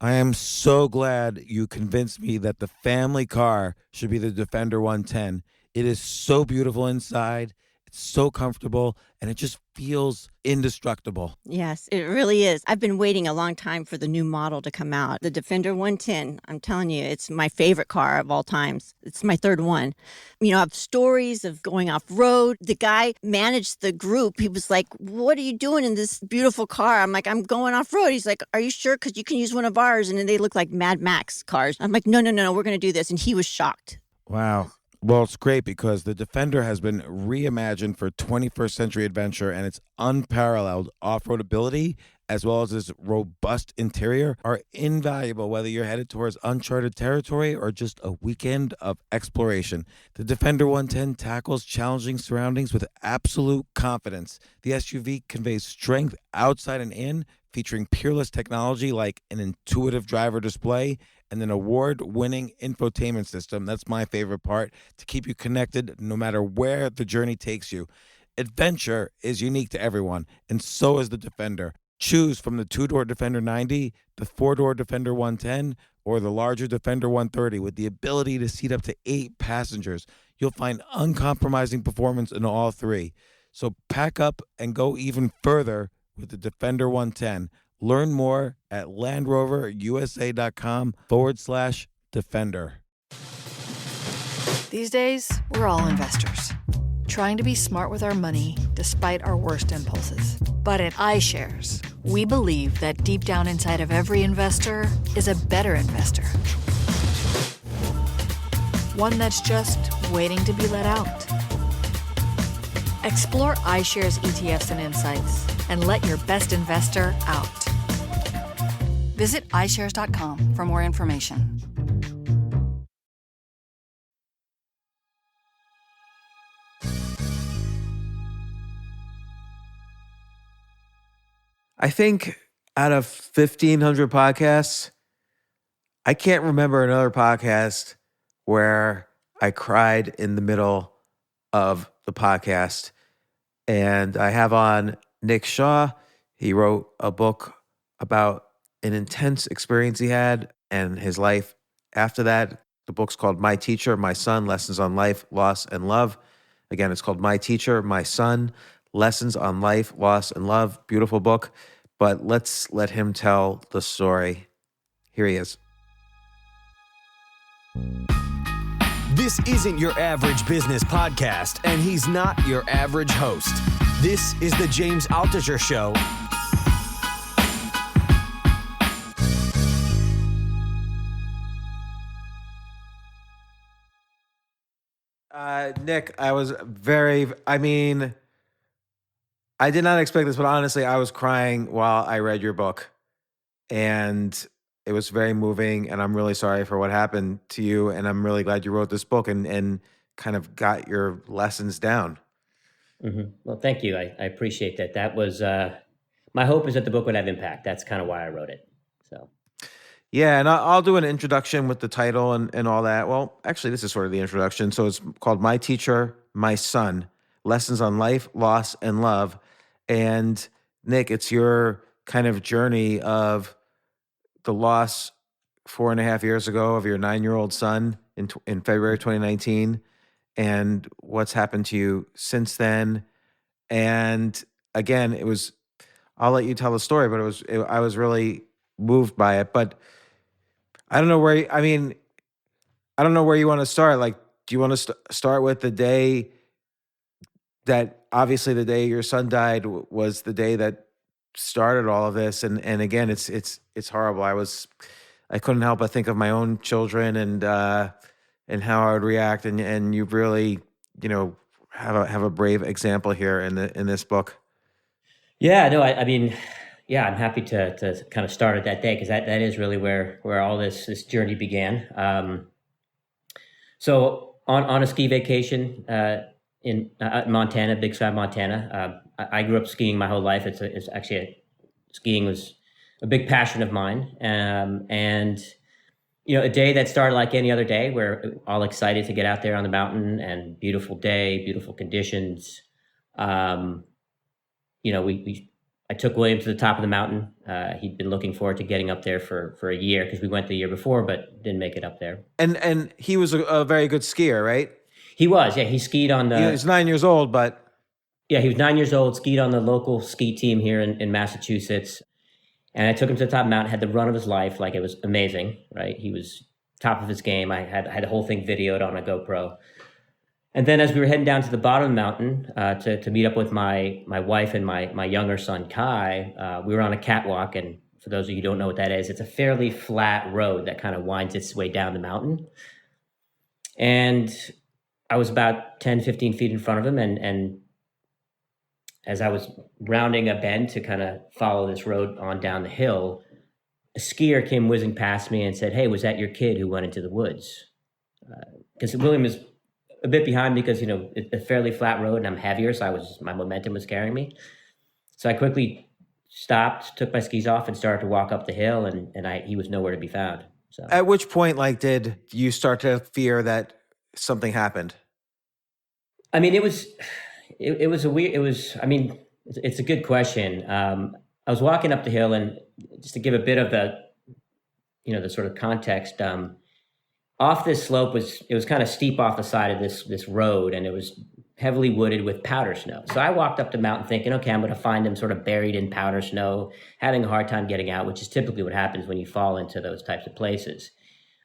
I am so glad you convinced me that the family car should be the Defender 110. It is so beautiful inside, it's so comfortable, and it just feels indestructible. Yes, it really is. I've been waiting a long time for the new model to come out. The Defender 110, I'm telling you, it's my favorite car of all times. It's my third one. You know, I have stories of going off road. The guy managed the group. He was like, "What are you doing in this beautiful car?" I'm like, "I'm going off road." He's like, "Are you sure? Because you can use one of ours." And then they look like Mad Max cars. I'm like, "No, no, no, no, we're going to do this." And he was shocked. Wow. Well, it's great because the Defender has been reimagined for 21st century adventure, and its unparalleled off-road ability as well as its robust interior are invaluable whether you're headed towards uncharted territory or just a weekend of exploration. The Defender 110 tackles challenging surroundings with absolute confidence. The SUV conveys strength outside and in, featuring peerless technology like an intuitive driver display and an award-winning infotainment system. That's my favorite part, to keep you connected no matter where the journey takes you. Adventure is unique to everyone, and so is the Defender. Choose from the two-door Defender 90, the four-door Defender 110, or the larger Defender 130 with the ability to seat up to 8 passengers. You'll find uncompromising performance in all three. So pack up and go even further with the Defender 110. Learn more at landroverusa.com/defender. These days, we're all investors, trying to be smart with our money despite our worst impulses. But at iShares, we believe that deep down inside of every investor is a better investor. One that's just waiting to be let out. Explore iShares ETFs and insights and let your best investor out. Visit iShares.com for more information. I think out of 1,500 podcasts, I can't remember another podcast where I cried in the middle of the podcast. And I have on Nick Shaw. He wrote a book about an intense experience he had and his life after that. The book's called My Teacher, My Son, Lessons on Life, Loss, and Love. Again, it's called My Teacher, My Son, Lessons on Life, Loss, and Love. Beautiful book. But let's let him tell the story. Here he is. This isn't your average business podcast, and he's not your average host. This is the James Altucher Show. Nick, I did not expect this, but honestly, I was crying while I read your book. And it was very moving, and I'm really sorry for what happened to you. And I'm really glad you wrote this book and kind of got your lessons down. Mm-hmm. Well, thank you. I appreciate that. That was my hope is that the book would have impact. That's kind of why I wrote it. So, yeah, and I'll do an introduction with the title and all that. Well, actually, this is sort of the introduction. So it's called My Teacher, My Son, Lessons on Life, Loss, and Love. And Nick, it's your kind of journey of the loss 4.5 years ago of your 9-year-old son in February 2019, and what's happened to you since then. And again, I'll let you tell the story, but I was really moved by it. But I don't know where, I don't know where you want to start. Like, do you want to start with the day that, obviously the day your son died was the day that started all of this. And again, it's horrible. I couldn't help but think of my own children and how I would react. And you really, have a brave example here in this book. yeah, no, yeah, I'm happy to kind of start at that day because that is really where all this journey began. So on a ski vacation in Montana, Big Sky, Montana. I grew up skiing my whole life. It's actually skiing was a big passion of mine, and a day that started like any other day. We're all excited to get out there on the mountain and beautiful day, beautiful conditions. We I took William to the top of the mountain. He'd been looking forward to getting up there for a year because we went the year before, but didn't make it up there. And he was a very good skier, right? He was, yeah. He skied on He was 9 years old, but he was 9 years old, skied on the local ski team here in Massachusetts. And I took him to the top of the mountain, had the run of his life. Like, it was amazing, right? He was top of his game. I had the whole thing videoed on a GoPro. And then as we were heading down to the bottom of the mountain to meet up with my wife and my younger son, Kai, we were on a catwalk. And for those of you who don't know what that is, it's a fairly flat road that kind of winds its way down the mountain. And I was about 10, 15 feet in front of him. And as I was rounding a bend to kind of follow this road on down the hill, a skier came whizzing past me and said, "Hey, was that your kid who went into the woods?" Because William is a bit behind me because, it's a fairly flat road and I'm heavier, so my momentum was carrying me. So I quickly stopped, took my skis off, and started to walk up the hill, and he was nowhere to be found. So at which point, did you start to fear that something happened? I mean, it was it's a good question. I was walking up the hill, and just to give a bit of the sort of context, off this slope it was kind of steep off the side of this road, and it was heavily wooded with powder snow. So I walked up the mountain thinking, okay, I'm going to find him sort of buried in powder snow, having a hard time getting out, which is typically what happens when you fall into those types of places.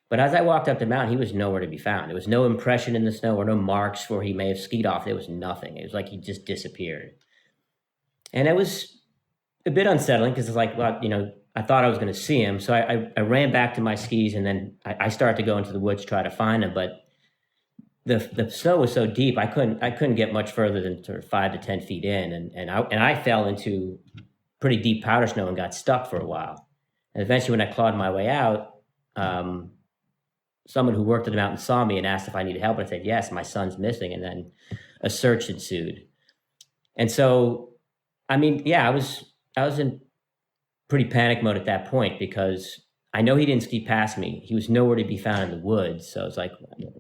But as I walked up the mountain, he was nowhere to be found. There was no impression in the snow or no marks where he may have skied off. There was nothing. It was like he just disappeared. And it was a bit unsettling because it's like, well, I thought I was going to see him. So I ran back to my skis, and then I started to go into the woods to try to find him. But the snow was so deep, I couldn't get much further than sort of 5 to 10 feet in. And I fell into pretty deep powder snow and got stuck for a while. And eventually when I clawed my way out, someone who worked at the mountain saw me and asked if I needed help. And I said, yes, my son's missing. And then a search ensued. And so, I was in pretty panic mode at that point because I know he didn't ski past me. He was nowhere to be found in the woods. So it's like,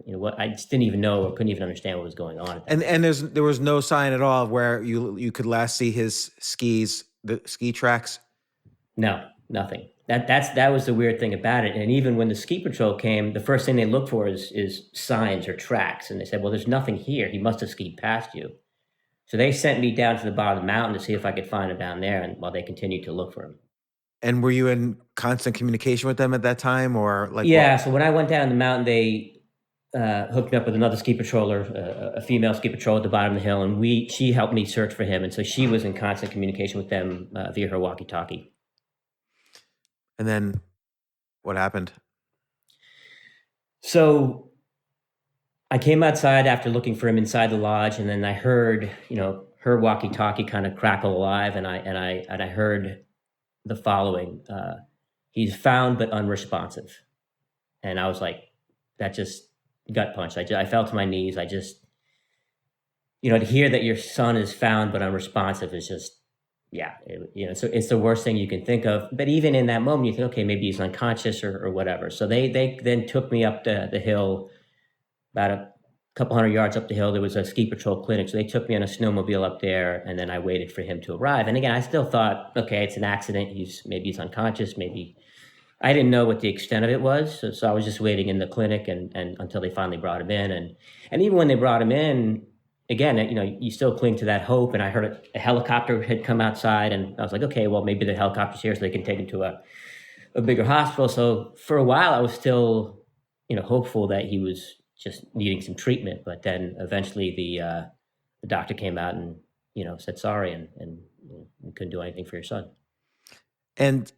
what? I just didn't even know or couldn't even understand what was going on. And there was no sign at all of where you could last see his skis, the ski tracks? No, nothing. That was the weird thing about it. And even when the ski patrol came, the first thing they look for is signs or tracks. And they said, well, there's nothing here. He must have skied past you. So they sent me down to the bottom of the mountain to see if I could find him down there, and while they continued to look for him. And were you in constant communication with them at that time, or Yeah. what? So when I went down the mountain, they hooked me up with another ski patroller, a female ski patrol at the bottom of the hill, and she helped me search for him. And so she was in constant communication with them via her walkie-talkie. And then what happened? So I came outside after looking for him inside the lodge, and then I heard, her walkie-talkie kind of crackle alive, and I heard the following: he's found but unresponsive. And I was like, that just gut punched. I fell to my knees. I just, to hear that your son is found but unresponsive is just, so it's the worst thing you can think of. But even in that moment, you think, okay, maybe he's unconscious or whatever. So they then took me up the hill, about a couple hundred yards up the hill. There was a ski patrol clinic. So they took me on a snowmobile up there, and then I waited for him to arrive. And again, I still thought, okay, it's an accident. Maybe he's unconscious. Maybe I didn't know what the extent of it was. So I was just waiting in the clinic and until they finally brought him in. And even when they brought him in, again, you still cling to that hope. And I heard a helicopter had come outside, and I was like, okay, well, maybe the helicopter's here so they can take him to a bigger hospital. So for a while, I was still, hopeful that he was just needing some treatment. But then eventually the doctor came out and, said sorry, and we couldn't do anything for your son. And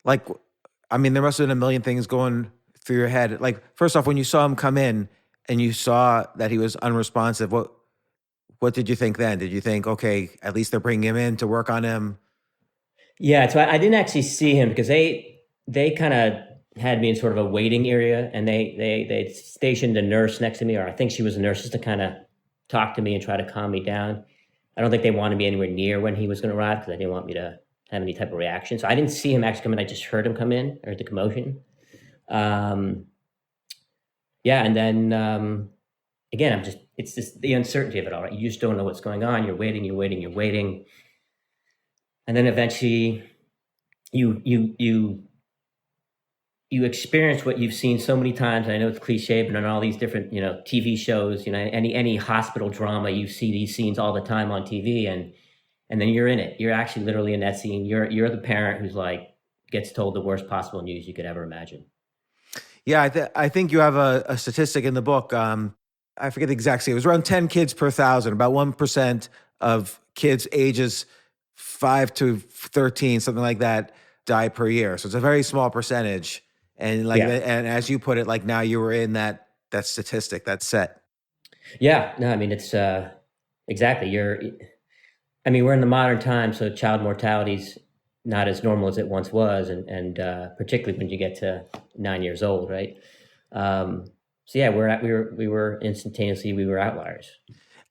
there must have been a million things going through your head. First off, when you saw him come in and you saw that he was unresponsive, what did you think then? Did you think, okay, at least they're bringing him in to work on him? Yeah, so I didn't actually see him because they kind of had me in sort of a waiting area, and they stationed a nurse next to me, or I think she was a nurse, just to kind of talk to me and try to calm me down. I don't think they wanted me anywhere near when he was going to arrive because they didn't want me to have any type of reaction. So I didn't see him actually come in. I just heard him come in, or the commotion. And then again, it's just the uncertainty of it all, right? You just don't know what's going on. You're waiting. and then eventually you experience what you've seen so many times. I know it's cliche, but on all these different, TV shows, any hospital drama, you see these scenes all the time on TV, and then you're in it. You're actually literally in that scene. You're the parent who's like gets told the worst possible news you could ever imagine. Yeah, I think you have a statistic in the book. I forget the exact state. It was around 10 kids per thousand, about 1% of kids ages 5 to 13, something like that, die per year. So it's a very small percentage. And Yeah. and as you put it, like now you were in that statistic, that set. Yeah, no, I mean it's exactly. We're in the modern time, so child mortality's not as normal as it once was, and particularly when you get to 9 years old, right? So yeah, we were instantaneously, we were outliers.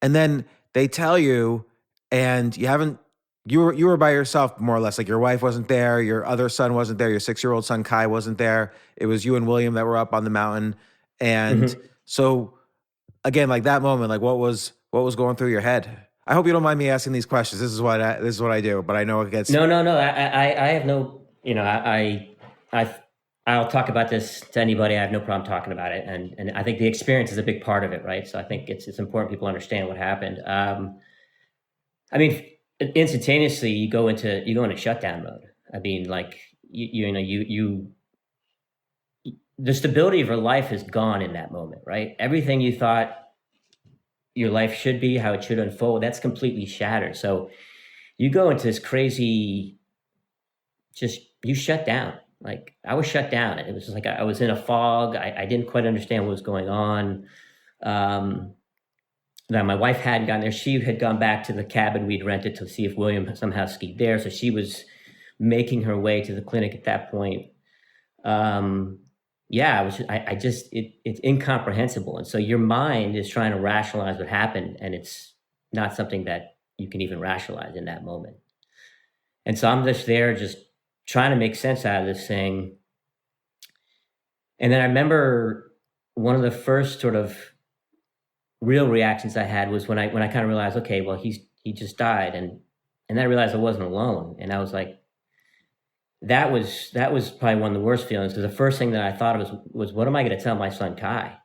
And then they tell you, and you were by yourself more or less. Like your wife wasn't there, your other son wasn't there, your 6-year-old son Kai wasn't there. It was you and William that were up on the mountain. And Mhm. so again, like that moment, like what was going through your head? I hope you don't mind me asking these questions. This is what I do, but I know it gets No. I have no, I'll talk about this to anybody. I have no problem talking about it, and I think the experience is a big part of it, right? So I think it's important people understand what happened. I mean, instantaneously, you go into shutdown mode. I mean, like the stability of your life is gone in that moment, right? Everything you thought your life should be, how it should unfold, that's completely shattered. So you go into this crazy, you shut down. Like I was shut down. It was just like I was in a fog. I didn't quite understand what was going on. That my wife hadn't gotten there. She had gone back to the cabin we'd rented to see if William somehow skied there. So she was making her way to the clinic at that point. It's incomprehensible. And so your mind is trying to rationalize what happened, and it's not something that you can even rationalize in that moment. And so I'm just there, just trying to make sense out of this thing. And then I remember one of the first sort of real reactions I had was when I kind of realized, okay, well, he just died. And I realized I wasn't alone. And I was like, that was probably one of the worst feelings, because the first thing that I thought of was what am I going to tell my son Kai?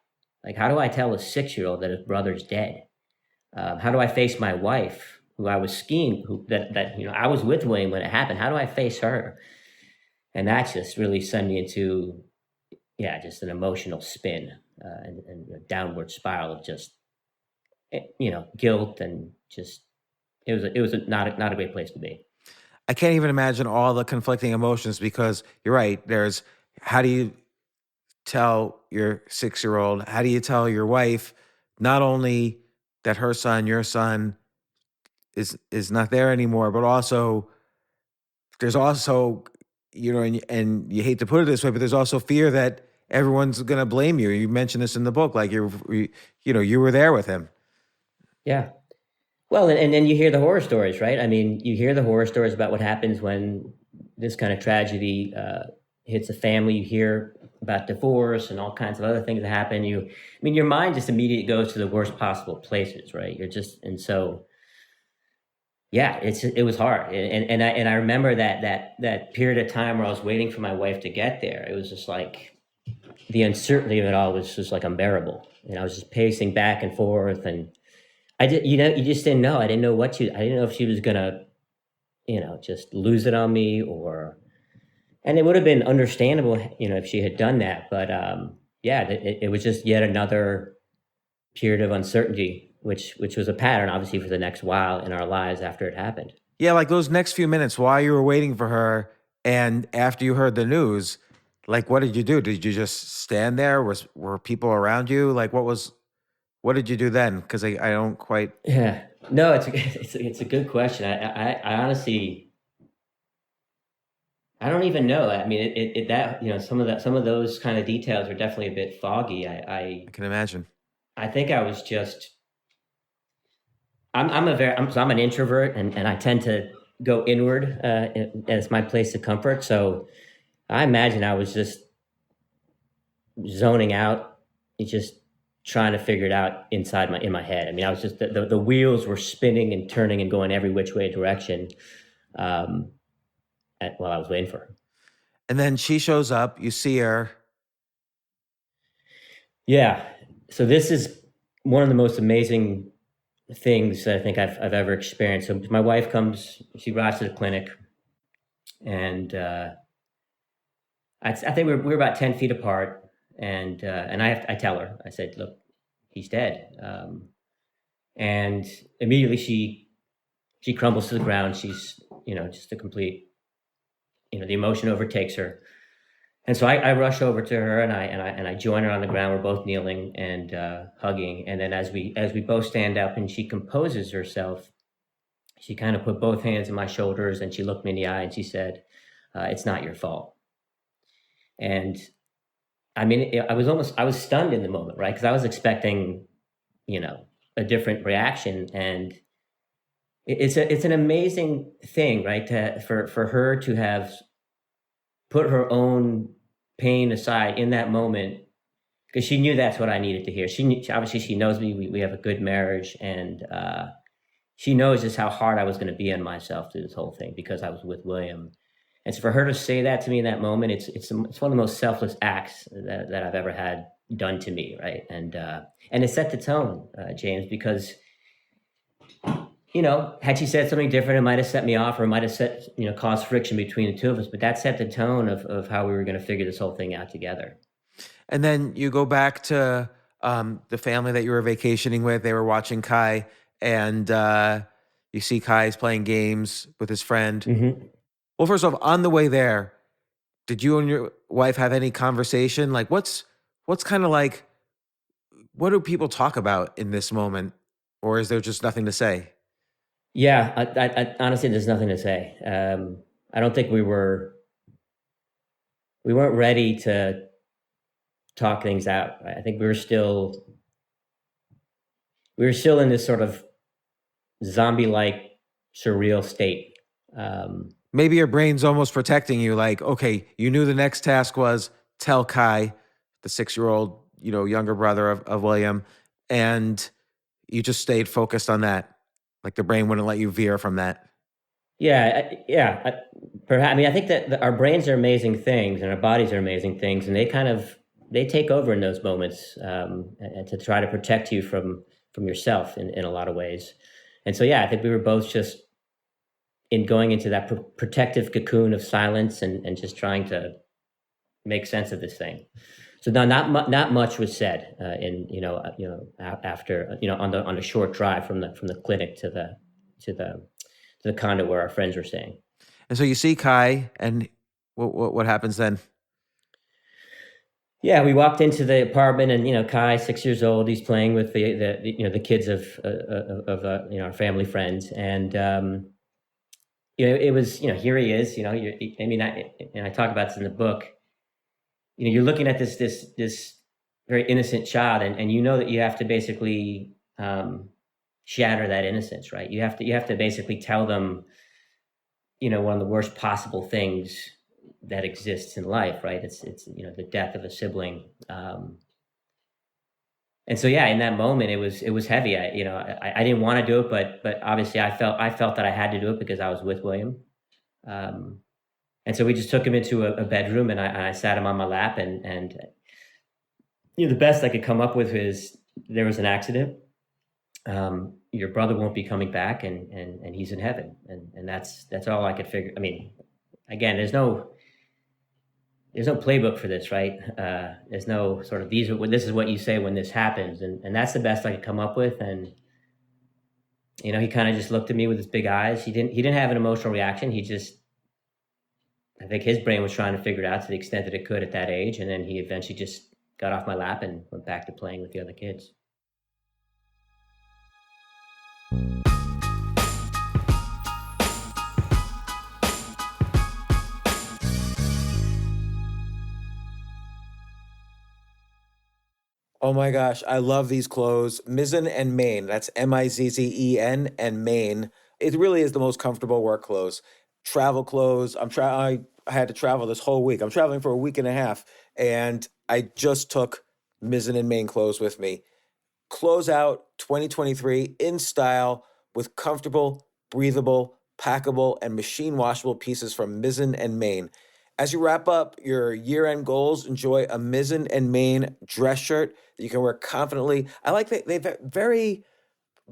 Like, how do I tell a 6-year-old that his brother's dead? How do I face my wife, who I was skiing, I was with William when it happened? How do I face her? And that just really sent me into, just an emotional spin and a downward spiral of just, guilt, and just it was not a great place to be. I can't even imagine all the conflicting emotions, because you're right. There's how do you tell your 6-year-old? How do you tell your wife not only that her son, your son, is not there anymore, but also there's also and you hate to put it this way, but there's also fear that everyone's going to blame you. You mentioned this in the book, like you were there with him. Yeah. Well, and then you hear the horror stories, right? I mean, you hear the horror stories about what happens when this kind of tragedy hits a family. You hear about divorce and all kinds of other things that happen. Your mind just immediately goes to the worst possible places, right? It was hard. And I remember that period of time where I was waiting for my wife to get there. It was just like the uncertainty of it all was just like unbearable. And I was just pacing back and forth, and you just didn't know. I didn't know I didn't know if she was gonna, just lose it on me, and it would have been understandable, if she had done that. But it was just yet another period of uncertainty, which was a pattern, obviously, for the next while in our lives after it happened. Yeah, like those next few minutes while you were waiting for her, and after you heard the news, like what did you do? Did you just stand there? Were people around you? Like what did you do then? Because I don't quite. Yeah, no, it's a good question. I honestly, I don't even know. I mean, some of those kind of details are definitely a bit foggy. I can imagine. I think I was just. I'm an introvert, and I tend to go inward as my place of comfort. So I imagine I was just zoning out, just trying to figure it out in my head. I mean, I was just the wheels were spinning and turning and going every which way direction. um, while I was waiting for her. And then she shows up, you see her. Yeah. So this is one of the most amazing things that I think I've ever experienced. So my wife comes, she arrives to the clinic, and I think we're about 10 feet apart, and I tell her, I said, look, he's dead. And immediately she crumbles to the ground. She's, just a complete, the emotion overtakes her. And so I rush over to her, and I join her on the ground. We're both kneeling and hugging. And then as we both stand up and she composes herself, she kind of put both hands on my shoulders and she looked me in the eye and she said, "It's not your fault." And I mean, I was stunned in the moment, right? Because I was expecting, a different reaction. And it's an amazing thing, right? For her to have put her own pain aside in that moment, because she knew that's what I needed to hear. Obviously she knows me. We have a good marriage, and she knows just how hard I was going to be on myself through this whole thing because I was with William. And so for her to say that to me in that moment, it's one of the most selfless acts that I've ever had done to me, right? And it set the tone, James, because had she said something different, it might have set me off, or it might have caused friction between the two of us. But that set the tone of how we were going to figure this whole thing out together. And then you go back to the family that you were vacationing with. They were watching Kai, and you see Kai's playing games with his friend. Mm-hmm. Well, first off, on the way there, did you and your wife have any conversation? Like, what's kind of like, what do people talk about in this moment? Or is there just nothing to say? Yeah, I honestly, there's nothing to say. I don't think we weren't ready to talk things out. Right? I think we were still in this sort of zombie-like surreal state. Maybe your brain's almost protecting you. Like, okay, you knew the next task was tell Kai, the 6-year-old, younger brother of William, and you just stayed focused on that. Like the brain wouldn't let you veer from that. Yeah. Perhaps. I mean, I think that our brains are amazing things and our bodies are amazing things, and they take over in those moments, and to try to protect you from yourself in a lot of ways. And so, yeah, I think we were both just going into that protective cocoon of silence and just trying to make sense of this thing. So now, not much was said after on a short drive from the clinic to the condo where our friends were staying. And so you see Kai, and what happens then? Yeah, we walked into the apartment, and Kai, 6 years old, he's playing with the kids of our family friends, and it was here he is. I talk about this in the book. You're looking at this very innocent child, and you know that you have to basically shatter that innocence, right? You have to basically tell them, one of the worst possible things that exists in life, right? It's the death of a sibling. And so, yeah, in that moment, it was heavy. I didn't want to do it, but obviously I felt that I had to do it because I was with William. And so we just took him into a bedroom, and I sat him on my lap, and the best I could come up with is there was an accident. Your brother won't be coming back, and he's in heaven, and that's all I could figure. I mean, again, there's no playbook for this, right? There's no sort of this is what you say when this happens, and that's the best I could come up with. And he kind of just looked at me with his big eyes. He didn't have an emotional reaction. I think his brain was trying to figure it out to the extent that it could at that age, and then he eventually just got off my lap and went back to playing with the other kids. Oh my gosh, I love these clothes. Mizzen and Main. That's Mizzen and Main. It really is the most comfortable work clothes. Travel clothes. I had to travel this whole week. I'm traveling for a week and a half, and I just took Mizzen and Main clothes with me. Close out 2023 in style with comfortable, breathable, packable, and machine washable pieces from Mizzen and Main. As you wrap up your year-end goals, enjoy a Mizzen and Main dress shirt that you can wear confidently. I like that they've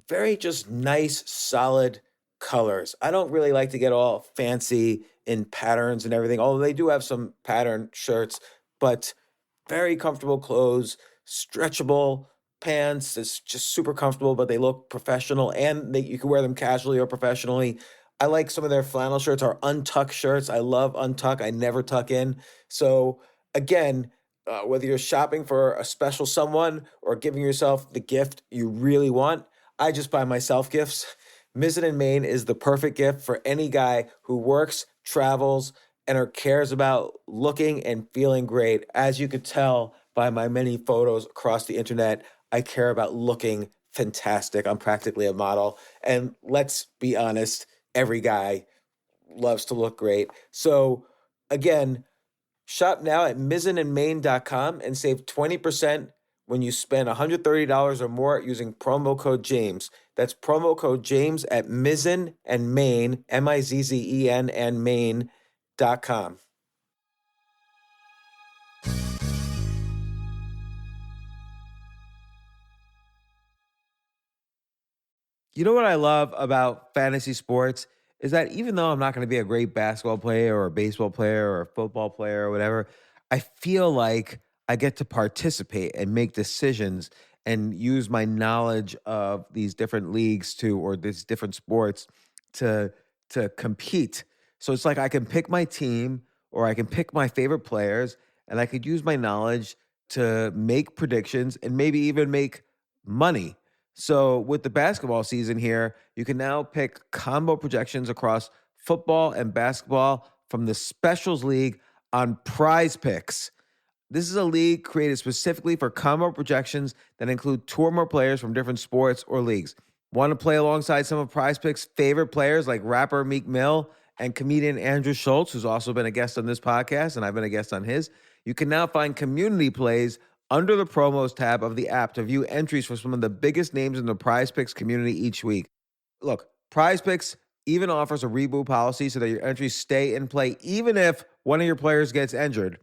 very just nice, solid colors. I don't really like to get all fancy in patterns and everything, although they do have some pattern shirts, but very comfortable clothes, stretchable pants. It's just super comfortable, but they look professional and you can wear them casually or professionally. I like some of their flannel shirts or untuck shirts. I love untuck. I never tuck in. So again, whether you're shopping for a special someone or giving yourself the gift you really want, I just buy myself gifts. Mizzen and Main is the perfect gift for any guy who works, travels, and or cares about looking and feeling great. As you could tell by my many photos across the internet, I care about looking fantastic. I'm practically a model. And let's be honest, every guy loves to look great. So again, shop now at mizzenandmain.com and save 20% when you spend $130 or more using promo code James. That's promo code James at Mizzen and Main, Mizzen and Main.com. You know what I love about fantasy sports is that even though I'm not going to be a great basketball player or a baseball player or a football player or whatever, I feel like I get to participate and make decisions and use my knowledge of these different leagues to or these different sports to compete. So it's like I can pick my team or I can pick my favorite players and I could use my knowledge to make predictions and maybe even make money. So with the basketball season here, you can now pick combo projections across football and basketball from the Specials League on Prize Picks. This is a league created specifically for combo projections that include two or more players from different sports or leagues. Want to play alongside some of Prize Picks' favorite players like rapper Meek Mill and comedian Andrew Schultz, who's also been a guest on this podcast, and I've been a guest on his? You can now find community plays under the promos tab of the app to view entries for some of the biggest names in the Prize Picks community each week. Look, Prize Picks even offers a reboot policy so that your entries stay in play even if one of your players gets injured.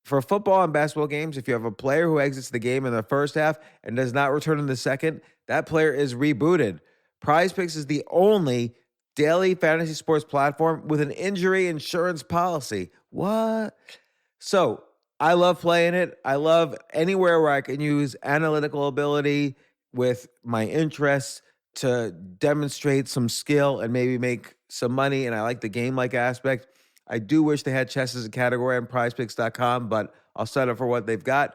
For football and basketball games, if you have a player who exits the game in the first half and does not return in the second, that player is rebooted. Prize Picks is the only daily fantasy sports platform with an injury insurance policy. What? So I love playing it. I love anywhere where I can use analytical ability with my interests to demonstrate some skill and maybe make some money. And I like the game-like aspect. I do wish they had chess as a category on prizepicks.com, but I'll settle for what they've got.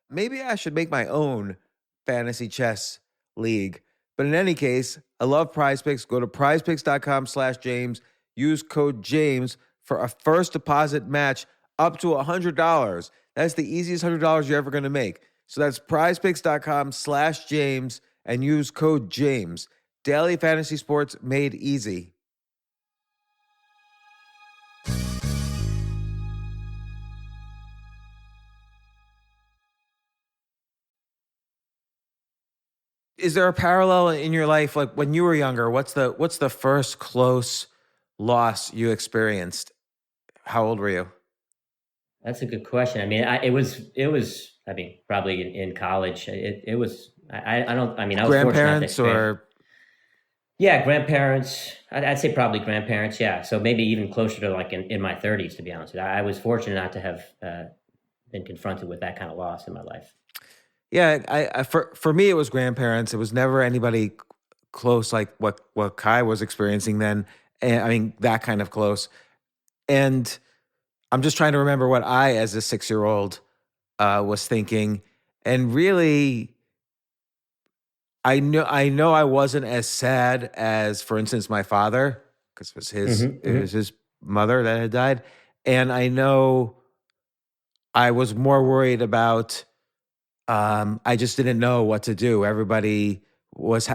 Maybe I should make my own fantasy chess league. But in any case, I love Prize Picks. Go to prizepicks.com/James. Use code James for a first deposit match up to $100. That's the easiest $100 you're ever going to make. So that's prizepicks.com/James and use code James. Daily fantasy sports made easy. Is there a parallel in your life, like when you were younger? What's the first close loss you experienced? How old were you? That's a good question. I mean, it was. I mean, probably in college. It was. I don't. I mean, I was fortunate not to Grandparents experience. or Yeah, grandparents. I'd say probably grandparents. Yeah, so maybe even closer to like in my 30s, to be honest with you. I was fortunate not to have been confronted with that kind of loss in my life. yeah, for me it was grandparents. It was never anybody close like what Kai was experiencing then. And I mean that kind of close. And I'm just trying to remember what I, as a 6-year-old, was thinking. And really, I know I wasn't as sad as, for instance, my father, because it was his mother that had died. And I know I was more worried about. I just didn't know what to do. Everybody was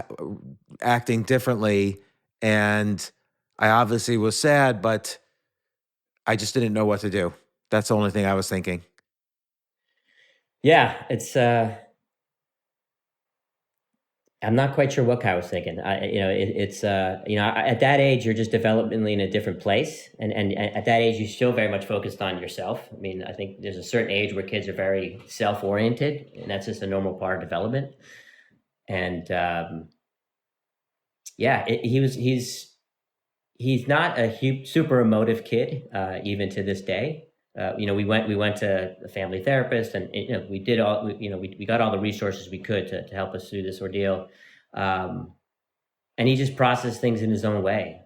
acting differently, and I obviously was sad, but I just didn't know what to do. That's the only thing I was thinking. Yeah, it's I'm not quite sure what Kai was thinking. At that age, you're just developmentally in a different place, and at that age, you're still very much focused on yourself. I mean, I think there's a certain age where kids are very self-oriented, and that's just a normal part of development. And he's not a super emotive kid, even to this day. We went to a family therapist, and we did all we got all the resources we could to help us through this ordeal, and he just processed things in his own way.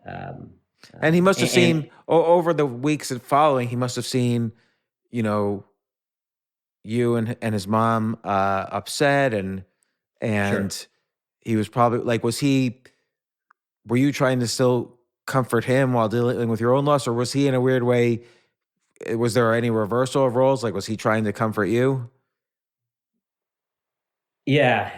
And he must have And seen over the weeks and following, he must have seen, you and his mom upset, and sure. he was probably like, were you trying to still comfort him while dealing with your own loss, or was he in a weird way? Was there any reversal of roles? Like, was he trying to comfort you? Yeah.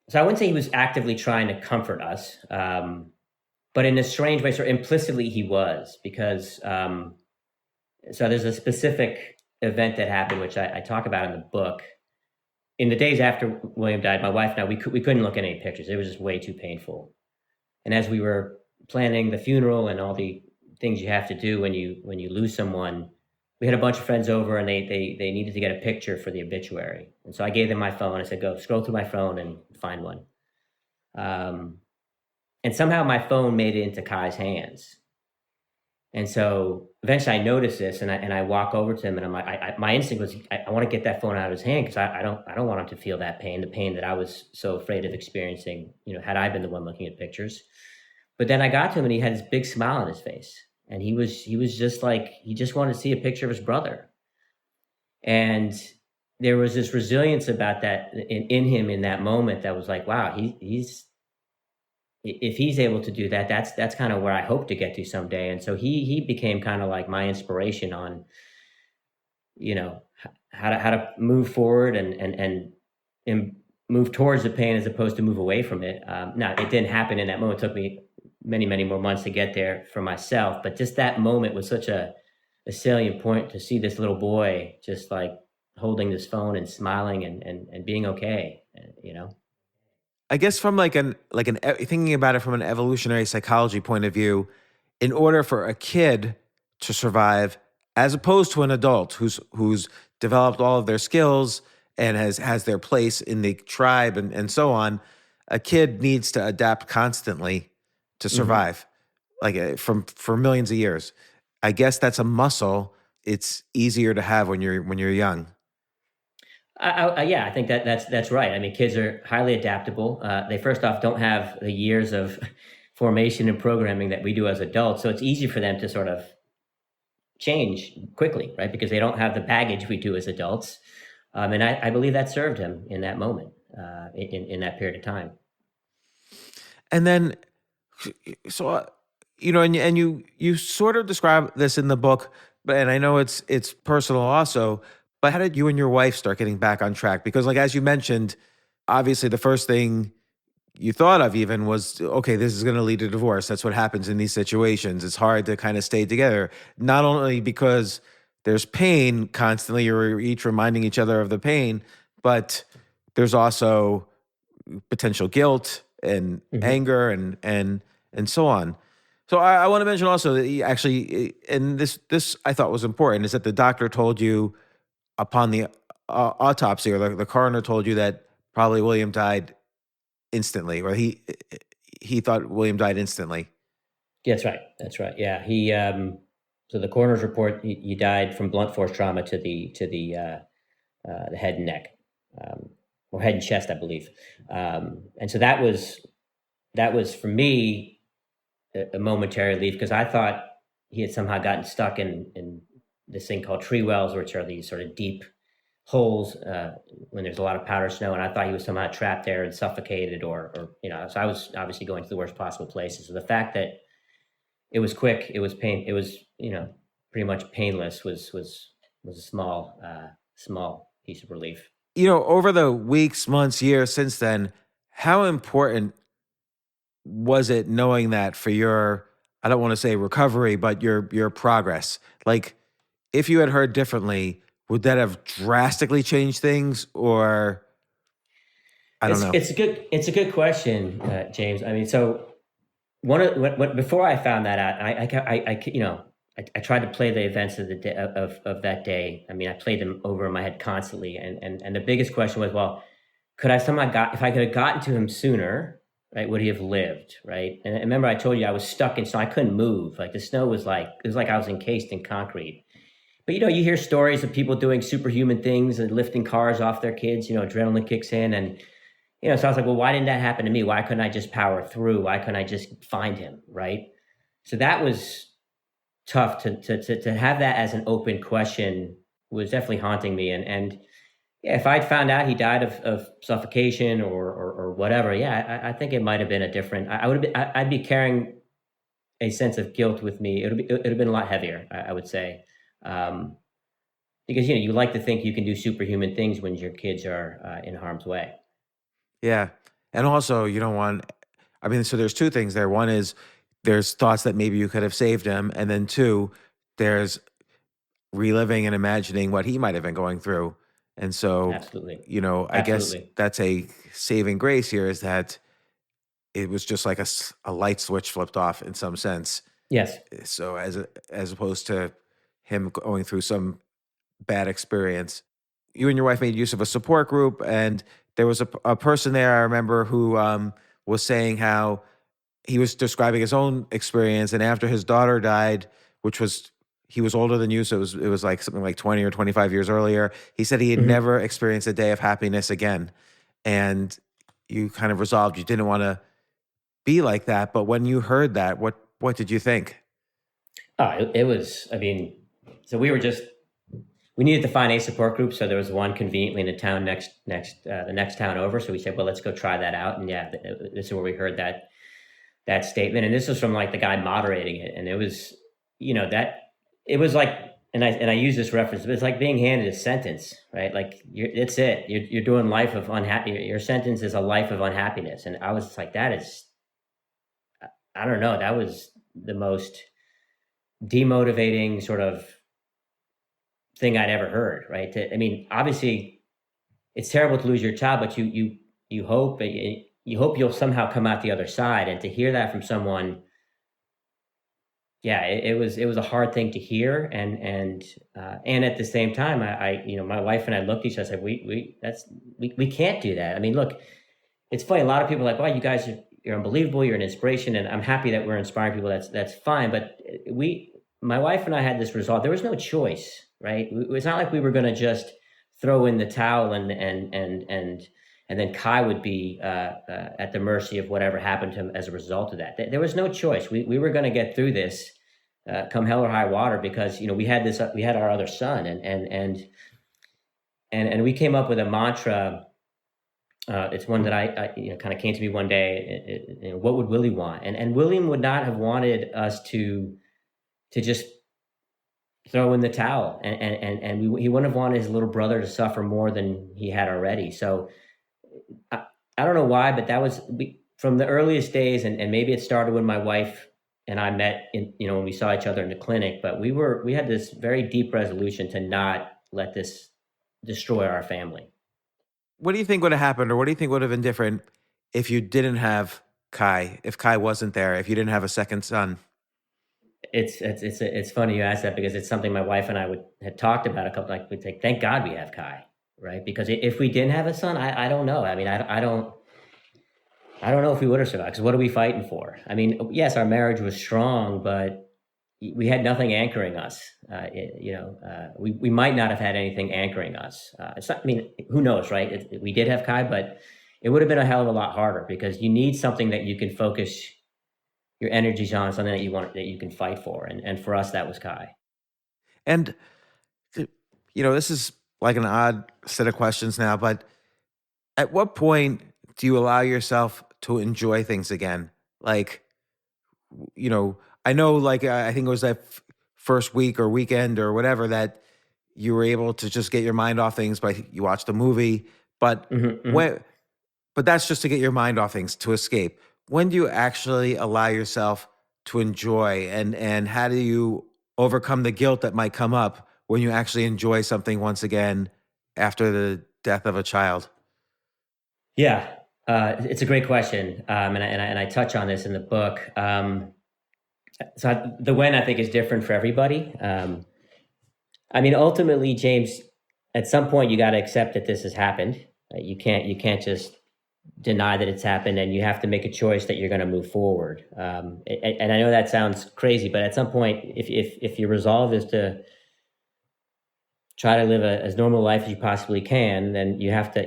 So I wouldn't say he was actively trying to comfort us, but in a strange way, sort of implicitly he was, because so there's a specific event that happened, which I talk about in the book. In the days after William died, my wife and I, we couldn't look at any pictures. It was just way too painful. And as we were planning the funeral and all the things you have to do when you lose someone, we had a bunch of friends over, and they needed to get a picture for the obituary. And so I gave them my phone. I said, go scroll through my phone and find one. And somehow my phone made it into Kai's hands. And so eventually I noticed this, and I walk over to him, and I'm like, my instinct was, I want to get that phone out of his hand, because I don't want him to feel that pain, the pain that I was so afraid of experiencing, had I been the one looking at pictures. But then I got to him, and he had this big smile on his face, and he was just like, he just wanted to see a picture of his brother. And there was this resilience about that in him in that moment that was like, wow, he's if he's able to do that, that's kind of where I hope to get to someday. And so he became kind of like my inspiration on, how to move forward and move towards the pain as opposed to move away from it. Now, it didn't happen in that moment. It took me many, many more months to get there for myself. But just that moment was such a salient point, to see this little boy just like holding this phone and smiling and being okay, I guess from thinking about it from an evolutionary psychology point of view, in order for a kid to survive, as opposed to an adult who's developed all of their skills and has their place in the tribe and so on, a kid needs to adapt constantly to survive, for millions of years. I guess that's a muscle. It's easier to have when you're young. Yeah, I think that's right. I mean, kids are highly adaptable. They first off don't have the years of formation and programming that we do as adults, so it's easy for them to sort of change quickly, right? Because they don't have the baggage we do as adults, and I believe that served him in that moment, in that period of time. And then, so and you sort of describe this in the book, and I know it's personal also. But how did you and your wife start getting back on track? Because, like, as you mentioned, obviously the first thing you thought of even was, okay, this is going to lead to divorce. That's what happens in these situations. It's hard to kind of stay together, not only because there's pain constantly, you're each reminding each other of the pain, but there's also potential guilt and anger and so on. So I want to mention also that he actually, and this I thought was important, is that the doctor told you upon the autopsy, or the coroner told you that probably William died instantly, or he thought William died instantly. That's right. That's right. Yeah. He so the coroner's report, he died from blunt force trauma to the head and neck, or head and chest, I believe. And so that was for me a momentary relief, because I thought he had somehow gotten stuck in this thing called tree wells, which are these sort of deep holes when there's a lot of powder snow, and I thought he was somehow trapped there and suffocated, or so I was obviously going to the worst possible places. So the fact that it was quick, it was pretty much painless was a small piece of relief. Over the weeks, months, years since then, how important was it knowing that for your, I don't want to say recovery, but your progress? Like, if you had heard differently, would that have drastically changed things, or? I don't know. It's a good question, James. I mean, so before I found that out, I tried to play the events of the day, of that day. I mean, I played them over in my head constantly, and the biggest question was, well, could I somehow if I could have gotten to him sooner, right? Would he have lived, right? And remember, I told you I was stuck in snow. I couldn't move. Like the snow was like it was like I was encased in concrete. But you hear stories of people doing superhuman things and lifting cars off their kids. Adrenaline kicks in, and so I was like, well, why didn't that happen to me? Why couldn't I just power through? Why couldn't I just find him, right? So that was tough to have that as an open question was definitely haunting me. And yeah, if I'd found out he died of suffocation or whatever, yeah, I think it might have been a different. I'd be carrying a sense of guilt with me. It'd have been a lot heavier, I would say, because you like to think you can do superhuman things when your kids are in harm's way. Yeah. And also, you don't want, I mean, so there's two things there. One is there's thoughts that maybe you could have saved him. And then two, there's reliving and imagining what he might have been going through. And so, Absolutely. I guess Absolutely. that's a saving grace here is that it was just like a light switch flipped off in some sense. Yes. So as opposed to him going through some bad experience, you and your wife made use of a support group, and there was a person there I remember who was saying how he was describing his own experience, and after his daughter died, which was he was older than you, so it was like something like 20 or 25 years earlier. He said he had Mhm. never experienced a day of happiness again, and you kind of resolved you didn't want to be like that. But when you heard that, what did you think? It was. I mean, so we needed to find a support group. So there was one conveniently in the town the next town over. So we said, well, let's go try that out. And yeah, this is where we heard that statement. And this was from like the guy moderating it, and it was, that it was like, and I use this reference, but it's like being handed a sentence, right? Like it's it. You're doing life of unhappy. Your sentence is a life of unhappiness. And I was like, that is, I don't know. That was the most demotivating sort of thing I'd ever heard, right? I mean, obviously, it's terrible to lose your child, but you hope you'll somehow come out the other side. And to hear that from someone, yeah, it was a hard thing to hear, and at the same time, I my wife and I looked at each other and said, we can't do that. I mean, look, it's funny. A lot of people are like, well, you guys you're unbelievable. You're an inspiration, and I'm happy that we're inspiring people. That's fine. But my wife and I had this resolve. There was no choice, right? It's not like we were going to just throw in the towel and then Kai would be at the mercy of whatever happened to him as a result of that. There was no choice. We were going to get through this, come hell or high water, because we had our other son, and we came up with a mantra. It's one that I kind of came to me one day. What would Willie want? And William would not have wanted us to just throw in the towel, and he wouldn't have wanted his little brother to suffer more than he had already. So I don't know why, but that was from the earliest days, and maybe it started when my wife and I met when we saw each other in the clinic. But we had this very deep resolution to not let this destroy our family. What do you think would have happened, or what do you think would have been different if you didn't have Kai? If Kai wasn't there, if you didn't have a second son? It's funny you ask that, because it's something my wife and I had talked about a couple. Like we'd say, thank God we have Kai, right? Because if we didn't have a son, I don't know. I mean, I don't know if we would have survived. Because what are we fighting for? I mean, yes, our marriage was strong, but we had nothing anchoring us. We might not have had anything anchoring us. It's not. I mean, who knows, right? We did have Kai, but it would have been a hell of a lot harder, because you need something that you can focus your energies on, something that you can fight for. And for us, that was Kai. And this is like an odd set of questions now, but at what point do you allow yourself to enjoy things again? Like, I know, like, I think it was that first week or weekend or whatever that you were able to just get your mind off things, but you watched a movie, but but that's just to get your mind off things, to escape. When do you actually allow yourself to enjoy, and how do you overcome the guilt that might come up when you actually enjoy something once again after the death of a child? Yeah, it's a great question, and I touch on this in the book. The when, I think, is different for everybody. I mean, ultimately, James, at some point you got to accept that this has happened. You can't just deny that it's happened, and you have to make a choice that you're going to move forward. And I know that sounds crazy, but at some point, if your resolve is to try to live as normal life as you possibly can, then you have to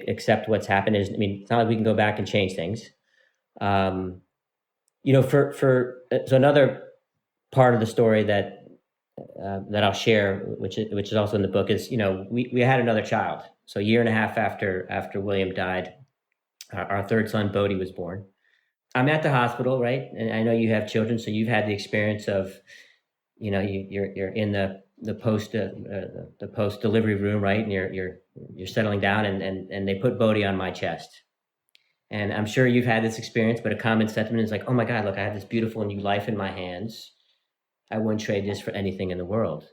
accept what's happened. I mean, it's not like we can go back and change things. So another part of the story that I'll share, which is also in the book, is we had another child. So a year and a half after William died, our third son Bodhi was born. I'm at the hospital, right? And I know you have children, so you've had the experience of, you're in the post delivery room, right? And you're settling down, and they put Bodhi on my chest. And I'm sure you've had this experience, but a common sentiment is like, oh my God, look, I have this beautiful new life in my hands. I wouldn't trade this for anything in the world.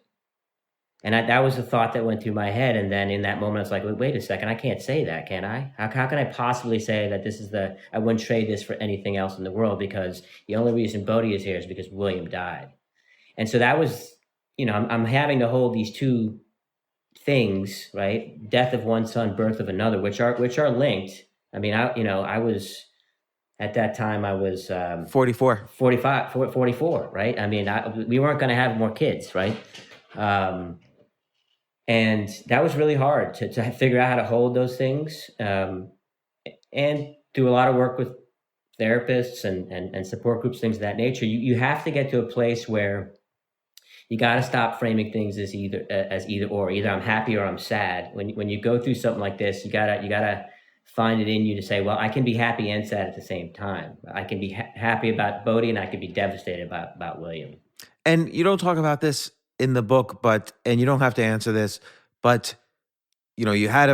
And that was the thought that went through my head. And then in that moment, I was like, wait a second, I can't say that, can I? How can I possibly say that I wouldn't trade this for anything else in the world, because the only reason Bodhi is here is because William died. And so that was, I'm having to hold these two things, right? Death of one son, birth of another, which are linked. I mean, I was, at that time, I was 44. 44, right? I mean, we weren't going to have more kids, right? And that was really hard to figure out how to hold those things, and do a lot of work with therapists and support groups, things of that nature. You have to get to a place where you got to stop framing things as either or. Either I'm happy or I'm sad. When you go through something like this, you gotta find it in you to say, well, I can be happy and sad at the same time. I can be happy about Bodhi, and I can be devastated about William. And you don't talk about this in the book, and you don't have to answer this, but you had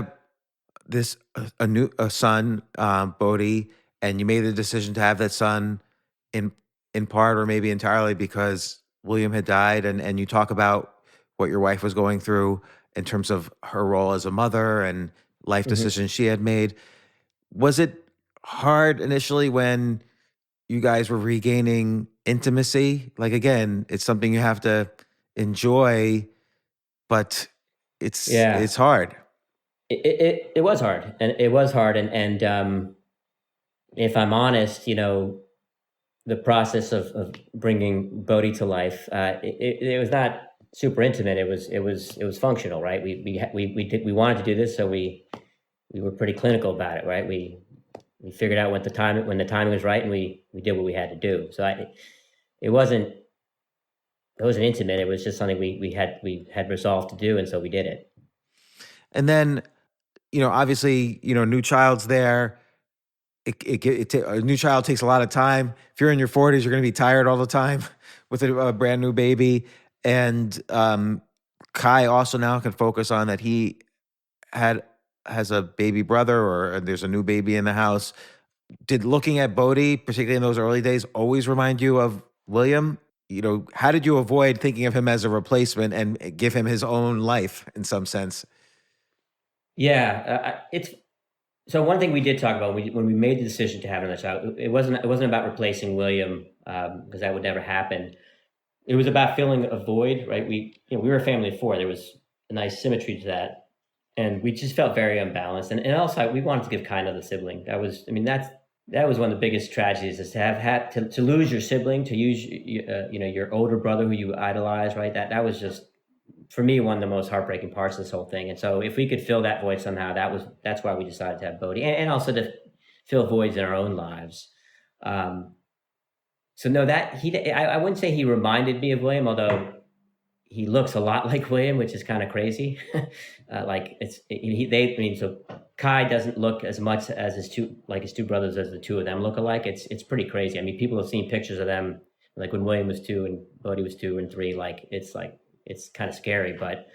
a son, Bodhi, and you made the decision to have that son in part or maybe entirely because William had died, and you talk about what your wife was going through in terms of her role as a mother and life decisions she had made. Was it hard initially when you guys were regaining intimacy? Like, again, it's something you have to enjoy, but it's hard. It was hard, and it was hard. And if I'm honest, the process of bringing Bodhi to life, it was not super intimate. It was functional, right? We wanted to do this, so we were pretty clinical about it, right? We figured out when the timing was right, and we did what we had to do. So it wasn't intimate. It was just something we had resolved to do, and so we did it. And then, obviously, new child's there. A new child takes a lot of time. If you're in your 40s, you're going to be tired all the time with a brand new baby. And Kai also now can focus on that he has a baby brother, or there's a new baby in the house. Did looking at Bodhi, particularly in those early days, always remind you of William? How did you avoid thinking of him as a replacement and give him his own life in some sense? Yeah, so one thing we did talk about when we made the decision to have another child, it wasn't about replacing William, because that would never happen. It was about filling a void, right? We were a family of four. There was a nice symmetry to that, and we just felt very unbalanced. And also, we wanted to give Kai another sibling. That was one of the biggest tragedies, is to have had to lose your sibling, to use your older brother who you idolize, right? That was just, for me, one of the most heartbreaking parts of this whole thing. And so if we could fill that void somehow, that's why we decided to have Bodhi, and also to fill voids in our own lives. So no, I wouldn't say he reminded me of William, although he looks a lot like William, which is kind of crazy. So Kai doesn't look as much as his two brothers as the two of them look alike. It's pretty crazy. I mean, people have seen pictures of them, like when William was 2 and Bodhi was 2 and 3. It's kind of scary, but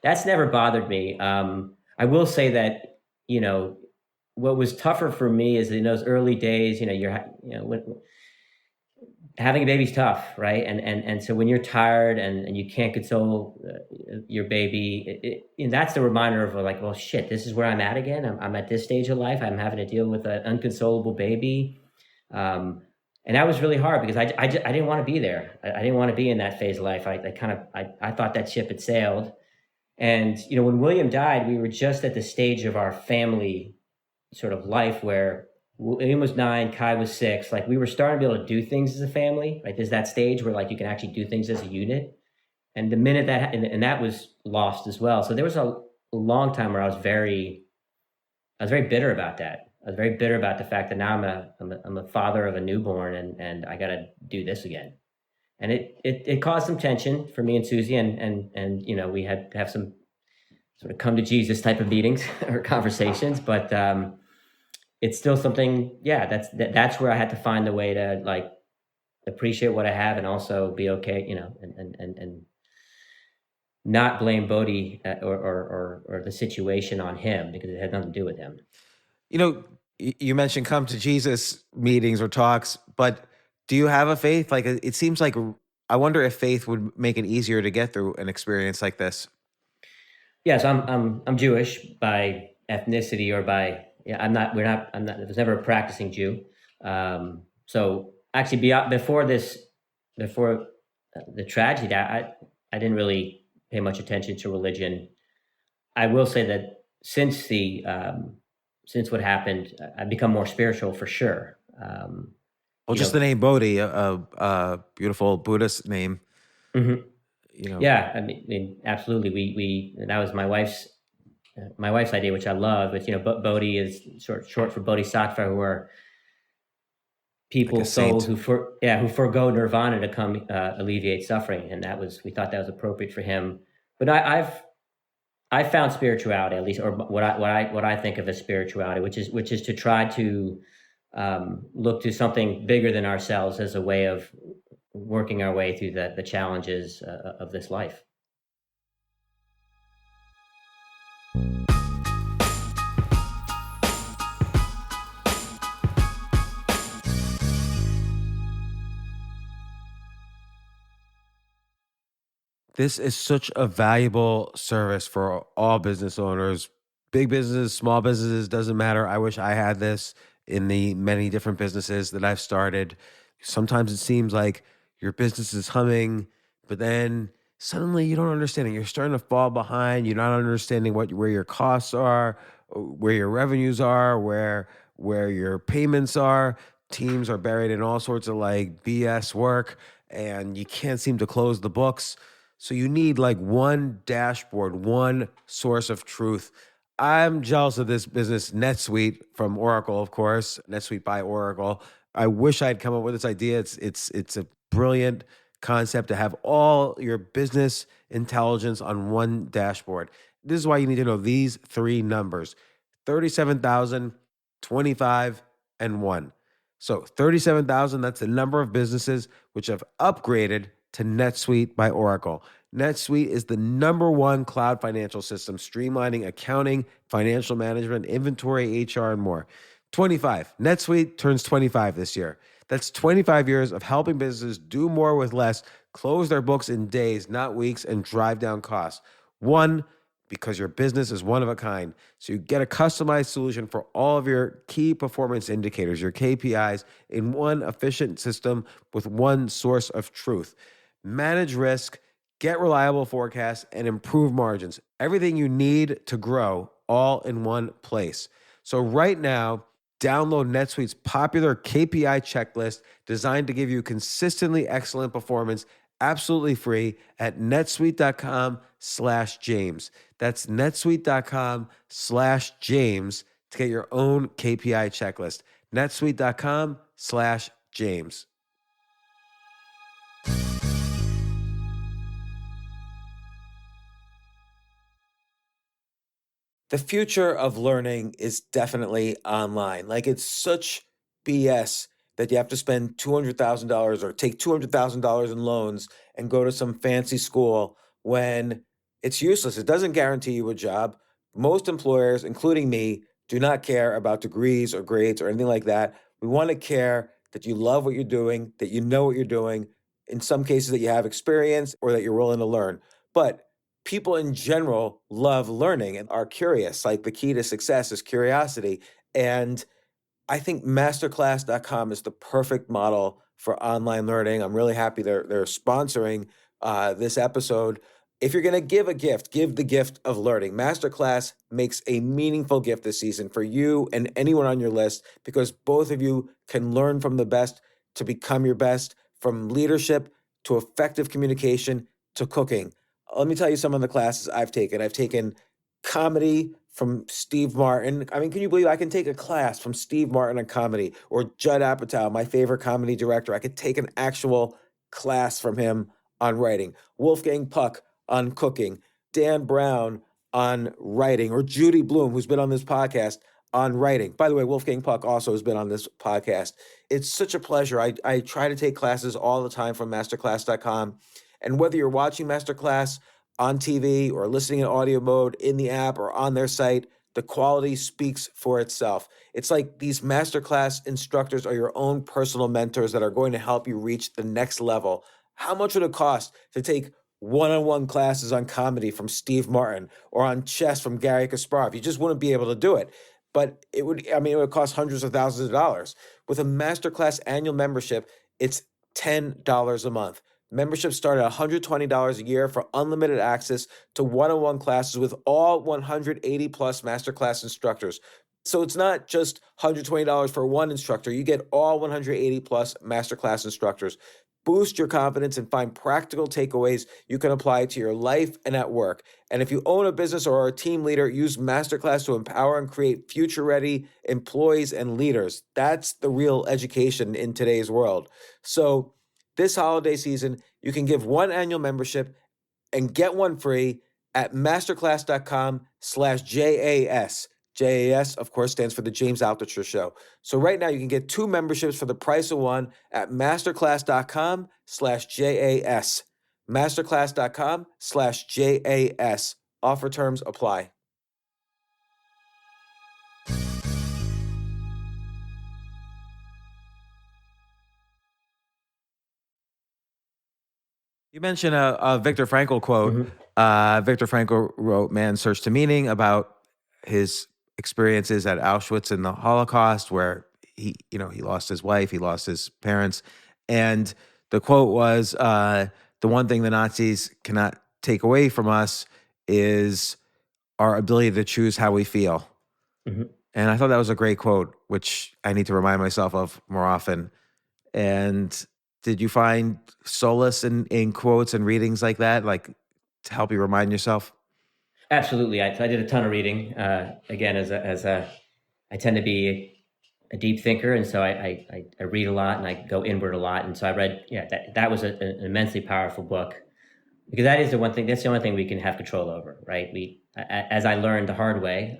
that's never bothered me. I will say that, what was tougher for me is in those early days, having a baby's tough, right? And so when you're tired and you can't console your baby, and that's the reminder of like, well, shit, this is where I'm at again. I'm at this stage of life. I'm having to deal with an unconsolable baby. And that was really hard because I didn't want to be there. I didn't want to be in that phase of life. I thought that ship had sailed. And, when William died, we were just at the stage of our family sort of life where William was 9, Kai was 6. Like we were starting to be able to do things as a family. Right? There's that stage where like you can actually do things as a unit. And the minute that, and that was lost as well. So there was a long time where I was very bitter about that. I was very bitter about the fact that now I'm a father of a newborn and I got to do this again. And it caused some tension for me and Susie, and we had to have some sort of come to Jesus type of meetings or conversations, but it's still something. Yeah, that's where I had to find a way to like appreciate what I have and also be okay, and not blame Bodhi or the situation on him because it had nothing to do with him. You mentioned come to Jesus meetings or talks, but do you have a faith? Like it seems like I wonder if faith would make it easier to get through an experience like this. Yes, I'm Jewish by ethnicity or by I'm not. I was never a practicing Jew. So actually, before the tragedy, I didn't really pay much attention to religion. I will say that since what happened, I've become more spiritual for sure. Well, just the name Bodhi, a beautiful Buddhist name. Mm-hmm. Yeah, I mean, absolutely. We that was my wife's idea, which I love. But Bodhi is short for bodhisattva, who are people, like souls who forgo nirvana to come alleviate suffering, and we thought that was appropriate for him. But I found spirituality, at least, or what I think of as spirituality, which is to try to look to something bigger than ourselves as a way of working our way through the challenges of this life. This is such a valuable service for all business owners, big businesses, small businesses, doesn't matter. I wish I had this in the many different businesses that I've started. Sometimes it seems like your business is humming, but then suddenly you don't understand it. You're starting to fall behind. You're not understanding where your costs are, where your revenues are, where your payments are. Teams are buried in all sorts of like BS work, and you can't seem to close the books. So you need like one dashboard, one source of truth. I'm jealous of this business, NetSuite from Oracle, of course, NetSuite by Oracle. I wish I'd come up with this idea. It's a brilliant concept to have all your business intelligence on one dashboard. This is why you need to know these three numbers: 37,000, 25, and 1. So 37,000, that's the number of businesses which have upgraded to NetSuite by Oracle. NetSuite is the #1 cloud financial system, streamlining accounting, financial management, inventory, HR, and more. 25. NetSuite turns 25 this year. That's 25 years of helping businesses do more with less, close their books in days, not weeks, and drive down costs. 1, because your business is one of a kind. So you get a customized solution for all of your key performance indicators, your KPIs, in one efficient system with one source of truth. Manage risk, get reliable forecasts, and improve margins. Everything you need to grow all in one place. So right now, download NetSuite's popular KPI checklist designed to give you consistently excellent performance absolutely free at netsuite.com/James. That's netsuite.com/James to get your own KPI checklist. netsuite.com/James. The future of learning is definitely online. Like, it's such BS that you have to spend $200,000 or take $200,000 in loans and go to some fancy school when it's useless. It doesn't guarantee you a job. Most employers, including me, do not care about degrees or grades or anything like that. We want to care that you love what you're doing, that you know what you're doing, in some cases that you have experience or that you're willing to learn. But people in general love learning and are curious. Like the key to success is curiosity. And I think masterclass.com is the perfect model for online learning. I'm really happy they're sponsoring this episode. If you're going to give a gift, give the gift of learning. Masterclass makes a meaningful gift this season for you and anyone on your list because both of you can learn from the best to become your best, from leadership to effective communication to cooking. Let me tell you some of the classes I've taken. I've taken comedy from Steve Martin. I mean, can you believe I can take a class from Steve Martin on comedy, or Judd Apatow, my favorite comedy director? I could take an actual class from him on writing. Wolfgang Puck on cooking. Dan Brown on writing, or Judy Bloom, who's been on this podcast, on writing. By the way, Wolfgang Puck also has been on this podcast. It's such a pleasure. I try to take classes all the time from masterclass.com. And whether you're watching Masterclass on TV or listening in audio mode in the app or on their site, the quality speaks for itself. It's like these masterclass instructors are your own personal mentors that are going to help you reach the next level. How much would it cost to take one-on-one classes on comedy from Steve Martin or on chess from Gary Kasparov? You just wouldn't be able to do it. But it would cost hundreds of thousands of dollars. With a masterclass annual membership, it's $10 a month. Memberships start at $120 a year for unlimited access to one-on-one classes with all 180 plus masterclass instructors. So it's not just $120 for one instructor. You get all 180 plus masterclass instructors. Boost your confidence and find practical takeaways you can apply to your life and at work. And if you own a business or are a team leader, use Masterclass to empower and create future-ready employees and leaders. That's the real education in today's world. So this holiday season, you can give one annual membership and get one free at masterclass.com/JAS. JAS, of course, stands for the James Altucher Show. So right now you can get two memberships for the price of one at masterclass.com/JAS. Masterclass.com/JAS. Offer terms apply. You mentioned a Viktor Frankl quote. Viktor Frankl wrote Man's Search to Meaning about his experiences at Auschwitz and the Holocaust, where he lost his wife, he lost his parents. And the quote was, the one thing the Nazis cannot take away from us is our ability to choose how we feel. And I thought that was a great quote, which I need to remind myself of more often. And did you find solace in quotes and readings like that, like to help you remind yourself? Absolutely. I did a ton of reading. Again, I tend to be a deep thinker, and so I read a lot and I go inward a lot. And so I read, that was an immensely powerful book, because that is the one thing. That's the only thing we can have control over, right? As I learned the hard way,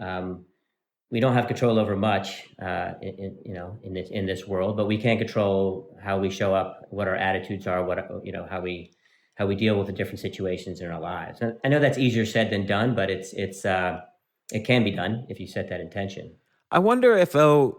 we don't have control over much in this world, but we can control how we show up, what our attitudes are, how we deal with the different situations in our lives. And I know that's easier said than done, but it can be done if you set that intention. I wonder if like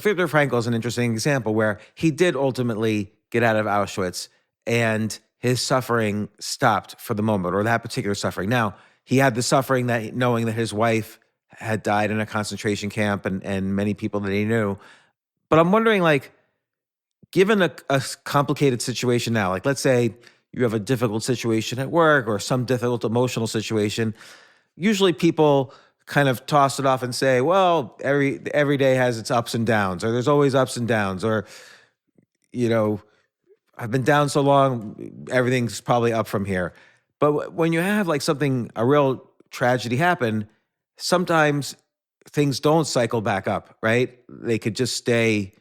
Viktor Frankl is an interesting example where he did ultimately get out of Auschwitz and his suffering stopped for the moment, or that particular suffering. Now, he had the suffering that knowing that his wife had died in a concentration camp and many people that he knew. But I'm wondering, like, given a complicated situation now, like let's say you have a difficult situation at work or some difficult emotional situation, usually people kind of toss it off and say, well, every day has its ups and downs, or there's always ups and downs, or, I've been down so long, everything's probably up from here. But when you have like a real tragedy happen, sometimes things don't cycle back up, right? They could just stay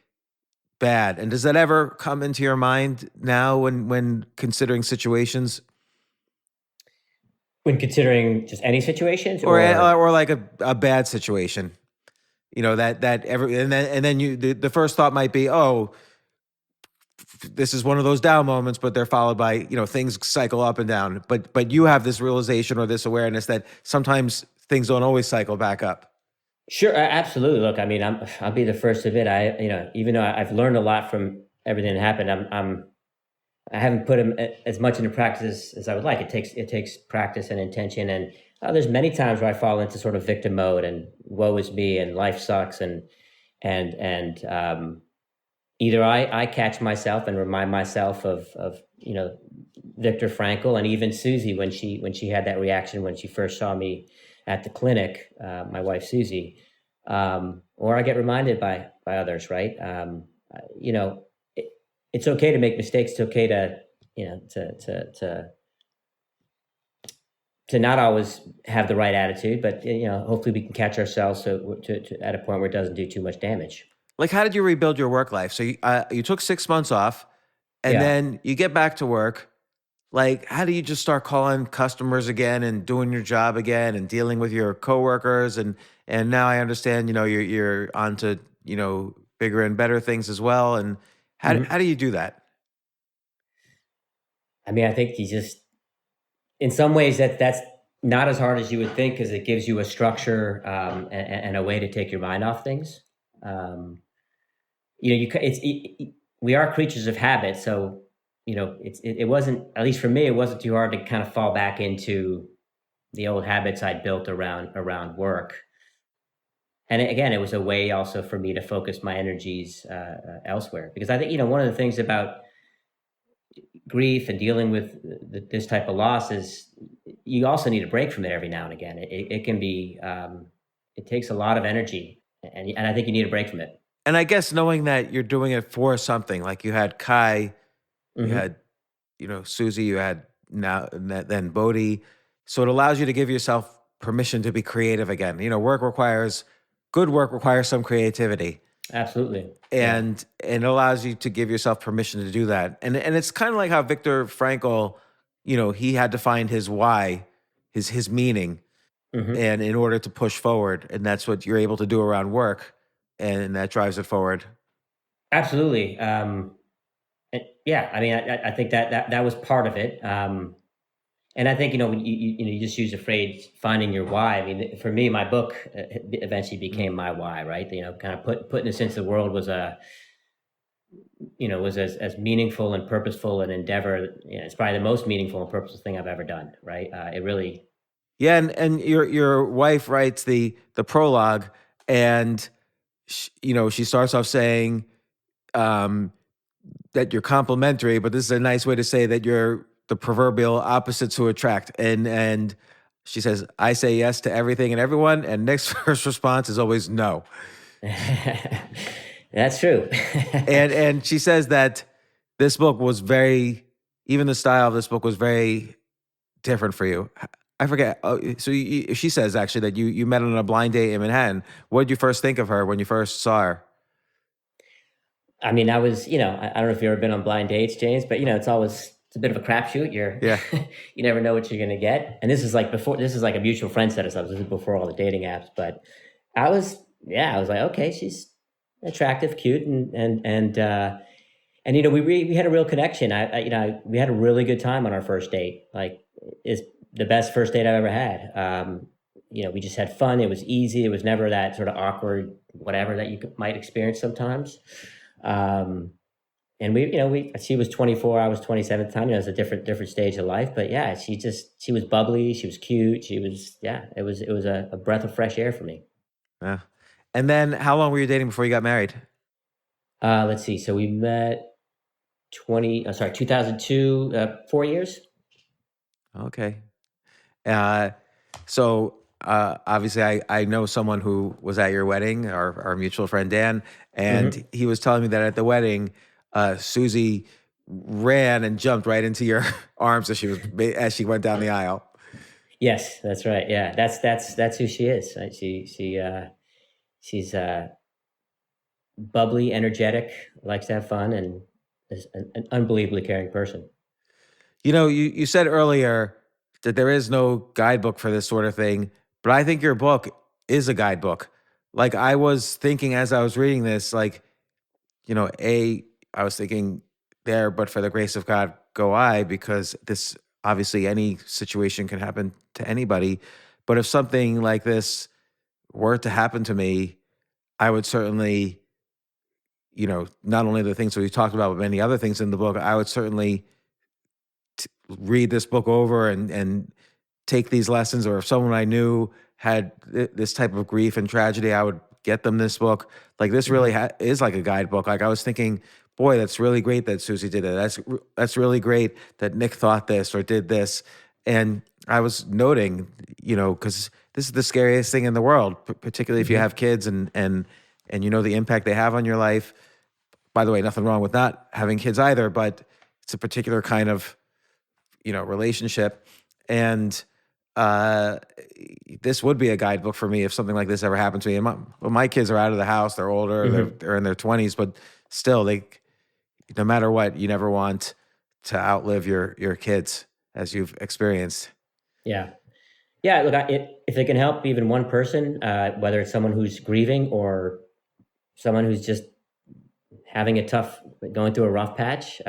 bad. And does that ever come into your mind now when considering situations? When considering just any situations, or like a bad situation, the first thought might be, oh, this is one of those down moments, but they're followed by, things cycle up and down. But you have this realization or this awareness that sometimes things don't always cycle back up. Sure, absolutely. Look, I mean, I'll be the first to admit, even though I've learned a lot from everything that happened, I haven't put them as much into practice as I would like. It takes practice and intention, and there's many times where I fall into sort of victim mode and woe is me and life sucks, and either I catch myself and remind myself of Viktor Frankl, and even Susie when she had that reaction when she first saw me at the clinic, my wife Susie, or I get reminded by others, right? You know, it, it's okay to make mistakes. It's okay to you know to not always have the right attitude, but hopefully we can catch ourselves at a point where it doesn't do too much damage. Like, how did you rebuild your work life? So you took 6 months off, and Yeah. then you get back to work. Like, how do you just start calling customers again and doing your job again and dealing with your coworkers? And now I understand, you're on to, bigger and better things as well. And how Mhm. do you do that? I mean, I think you just, in some ways, that's not as hard as you would think because it gives you a structure, and a way to take your mind off things. Um, we are creatures of habit, so it wasn't, at least for me, it wasn't too hard to kind of fall back into the old habits I'd built around work. And again, it was a way also for me to focus my energies elsewhere, because I think one of the things about grief and dealing with this type of loss is you also need a break from it every now and again. It can be, it takes a lot of energy, and I think you need a break from it. And I guess knowing that you're doing it for something, like you had Kai, you Hmm. had, Susie, you had now then Bodhi. So it allows you to give yourself permission to be creative again. Good work requires some creativity. Absolutely. Yeah. And it allows you to give yourself permission to do that. And it's kind of like how Viktor Frankl, he had to find his why, his meaning, Hmm. and in order to push forward, and that's what you're able to do around work, and that drives it forward. Absolutely. Yeah. I mean, I think that was part of it. And I think when you just use the phrase "finding your why." I mean, for me, my book eventually became my why. Right? Kind of putting this into the world was as meaningful and purposeful an endeavor. It's probably the most meaningful and purposeful thing I've ever done. Right? It really. Yeah, and your wife writes the prologue, and she starts off saying, um, that you're complimentary, but this is a nice way to say that you're the proverbial opposite to attract. And she says, "I say yes to everything and everyone," and Nick's first response is always no. That's true. And she says that this book was even the style of this book was very different for you. I forget. So she says actually that you met on a blind date in Manhattan. What did you first think of her when you first saw her? I mean, I don't know if you've ever been on blind dates, James, but it's a bit of a crapshoot. Yeah. You never know what you're going to get. And this is like a mutual friend set us up. This is before all the dating apps, but I was like, okay, she's attractive, cute, and we had a real connection. We had a really good time on our first date. Like, it's the best first date I've ever had. We just had fun. It was easy. It was never that sort of awkward whatever that might experience sometimes. And she was 24, I was 27 at the time. It was a different stage of life, but yeah, she was bubbly. She was cute. It was a breath of fresh air for me. Yeah. And then how long were you dating before you got married? Let's see. So we met 2002, 4 years. Okay. Uh, obviously I know someone who was at your wedding, our mutual friend Dan, and Hmm. he was telling me that at the wedding, Susie ran and jumped right into your arms as she went down the aisle. Yes, that's right. Yeah, that's who she is. Right? She's bubbly, energetic, likes to have fun, and is an unbelievably caring person. You said earlier that there is no guidebook for this sort of thing, but I think your book is a guidebook. Like, I was thinking as I was reading this, like, I was thinking there, but for the grace of God, go I, because this obviously any situation can happen to anybody. But if something like this were it to happen to me, I would certainly, not only the things that we talked about, but many other things in the book, I would certainly read this book over and take these lessons. Or if someone I knew had this type of grief and tragedy, I would get them this book. Like this really is like a guidebook. Like I was thinking, boy, that's really great that Susie did it. That's really great that Nick thought this or did this. And I was noting, because this is the scariest thing in the world, particularly if you have kids and the impact they have on your life. By the way, nothing wrong with not having kids either, but it's a particular kind of, relationship. And this would be a guidebook for me if something like this ever happened to me. And my kids are out of the house; they're older, they're in their 20s, but still, no matter what, you never want to outlive your kids, as you've experienced. Yeah. Look, if it can help even one person, whether it's someone who's grieving or someone who's just having going through a rough patch.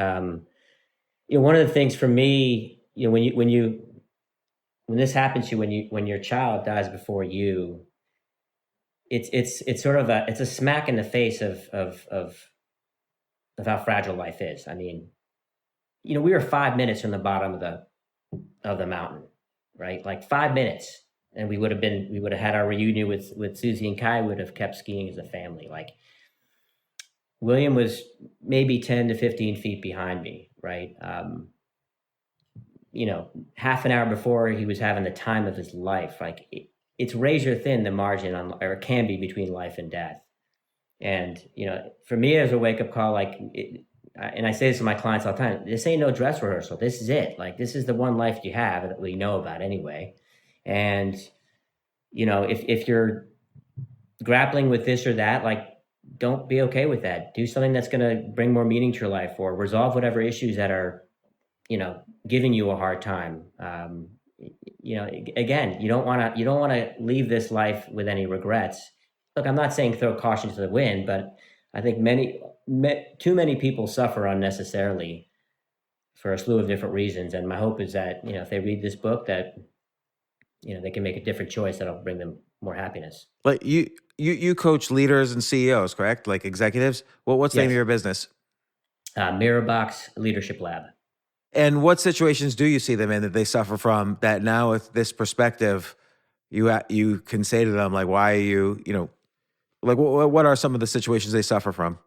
One of the things for me, when this happens to you, when your child dies before you, it's sort of it's a smack in the face of how fragile life is. I mean, we were 5 minutes from the bottom of the mountain, right? Like 5 minutes, and we would have had our reunion with Susie and Kai. Would have kept skiing as a family. Like William was maybe 10 to 15 feet behind me, right? Half an hour before he was having the time of his life. Like it's razor thin, the margin or it can be, between life and death. And, for me, as a wake up call, and I say this to my clients all the time, this ain't no dress rehearsal. This is it. Like, this is the one life you have that we know about anyway. And, if you're grappling with this or that, like, don't be okay with that. Do something that's going to bring more meaning to your life, or resolve whatever issues that are, giving you a hard time. Again, you don't want to leave this life with any regrets. Look, I'm not saying throw caution to the wind, but I think too many people suffer unnecessarily for a slew of different reasons. And my hope is that, if they read this book, that, they can make a different choice that'll bring them more happiness. But you coach leaders and CEOs, correct? Like executives? What's the name of your business? Mirrorbox Leadership Lab. And what situations do you see them in that they suffer from, that now with this perspective, you can say to them, like, why are you, like what are some of the situations they suffer from?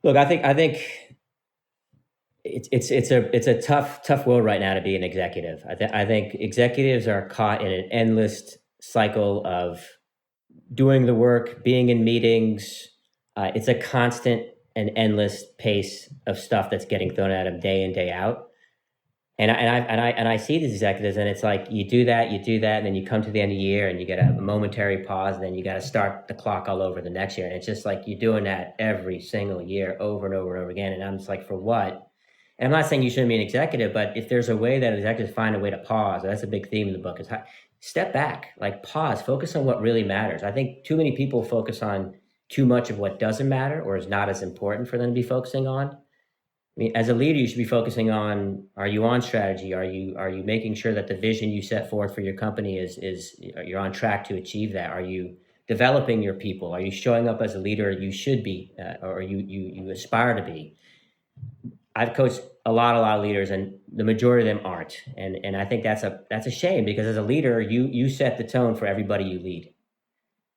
Look, I think it's a tough world right now to be an executive. I think executives are caught in an endless cycle of doing the work, being in meetings. It's a constant and endless pace of stuff that's getting thrown at them day in, day out. And I see these executives, and it's like you do that, and then you come to the end of the year and you get a momentary pause, and then you got to start the clock all over the next year. And it's just like you're doing that every single year over and over and over again. And I'm just like, for what? And I'm not saying you shouldn't be an executive, but if there's a way that executives find a way to pause, that's a big theme in the book, is step back, like pause, focus on what really matters. I think too many people focus on too much of what doesn't matter or is not as important for them to be focusing on. I mean, as a leader, you should be focusing on, are you on strategy? Are you making sure that the vision you set forth for your company is you're on track to achieve that? Are you developing your people? Are you showing up as a leader you should be, or you aspire to be? I've coached a lot of leaders, and the majority of them aren't. And I think that's a shame, because as a leader, you set the tone for everybody you lead.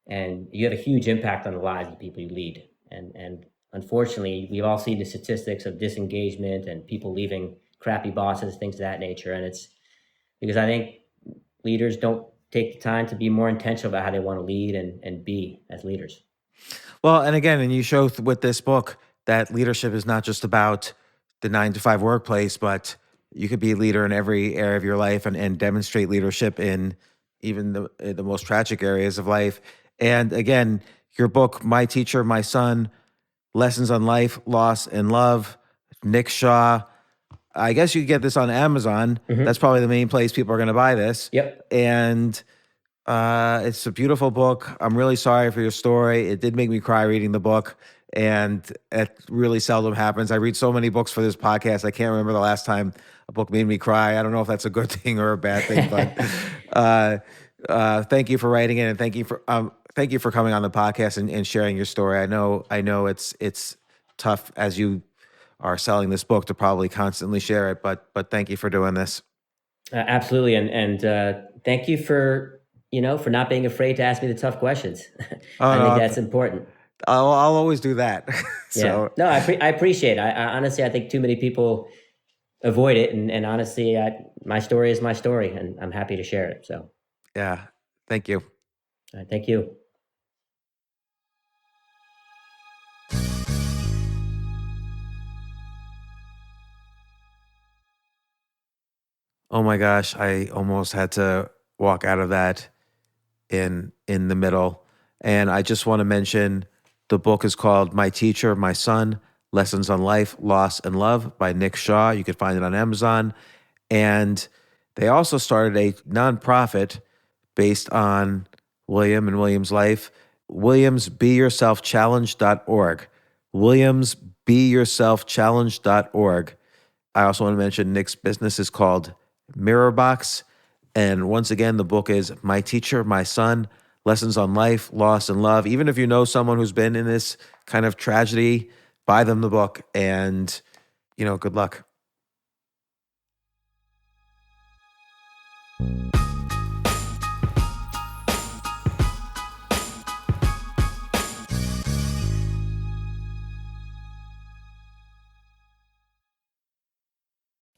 And you have a huge impact on the lives of the people you lead. And unfortunately, we've all seen the statistics of disengagement and people leaving crappy bosses, things of that nature. And it's because I think leaders don't take the time to be more intentional about how they want to lead and be as leaders. Well, and again, and you show with this book that leadership is not just about the 9-to-5 workplace, but you could be a leader in every area of your life and demonstrate leadership in even the most tragic areas of life. And again, your book, My Teacher, My Son, Lessons on Life, Loss, and Love, Nick Shaw. I guess you can get this on Amazon. Mm-hmm. That's probably the main place people are going to buy this. Yep. And it's a beautiful book. I'm really sorry for your story. It did make me cry reading the book, and it really seldom happens. I read so many books for this podcast. I can't remember the last time a book made me cry. I don't know if that's a good thing or a bad thing, but Thank you for writing it, and thank you for coming on the podcast and sharing your story. I know it's tough as you are selling this book to probably constantly share it, but thank you for doing this. Absolutely, and thank you for for not being afraid to ask me the tough questions. I think that's important. I'll always do that. So yeah, no, I appreciate it. I honestly, I think too many people avoid it, and honestly, my story is my story, and I'm happy to share it. So yeah, thank you. Thank you. Oh my gosh, I almost had to walk out of that in the middle. And I just want to mention the book is called My Teacher, My Son, Lessons on Life, Loss, and Love by Nick Shaw. You can find it on Amazon. And they also started a nonprofit based on William and William's life, williamsbeyourselfchallenge.org. williamsbeyourselfchallenge.org. I also want to mention Nick's business is called Mirror Box. And once again, the book is My Teacher, My Son, Lessons on Life, Loss, and Love. Even if you know someone who's been in this kind of tragedy, buy them the book and, good luck.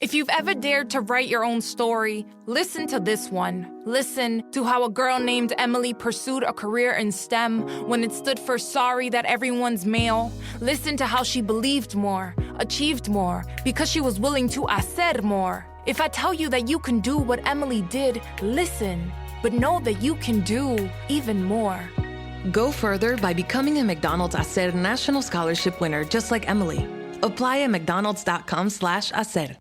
If you've ever dared to write your own story, listen to this one. Listen to how a girl named Emily pursued a career in STEM when it stood for sorry that everyone's male. Listen to how she believed more, achieved more, because she was willing to hacer more. If I tell you that you can do what Emily did, listen, but know that you can do even more. Go further by becoming a McDonald's Hacer National Scholarship winner just like Emily. Apply at mcdonalds.com/hacer.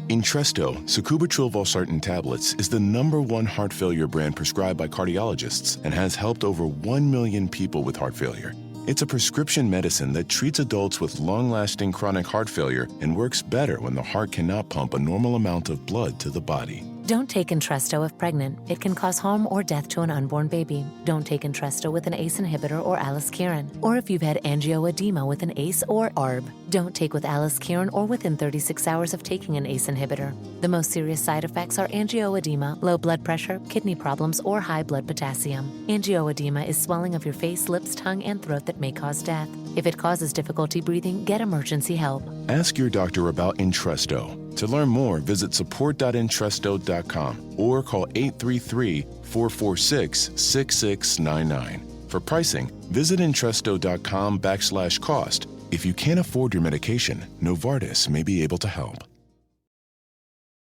Entresto, sacubitril valsartan tablets, is the #1 heart failure brand prescribed by cardiologists and has helped over 1 million people with heart failure. It's a prescription medicine that treats adults with long-lasting chronic heart failure and works better when the heart cannot pump a normal amount of blood to the body. Don't take Entresto if pregnant. It can cause harm or death to an unborn baby. Don't take Entresto with an ACE inhibitor or aliskiren, or if you've had angioedema with an ACE or ARB. Don't take with aliskiren or within 36 hours of taking an ACE inhibitor. The most serious side effects are angioedema, low blood pressure, kidney problems, or high blood potassium. Angioedema is swelling of your face, lips, tongue, and throat that may cause death. If it causes difficulty breathing, get emergency help. Ask your doctor about Entresto. To learn more, visit support.entresto.com or call 833-446-6699. For pricing, visit Entresto.com/cost. If you can't afford your medication, Novartis may be able to help.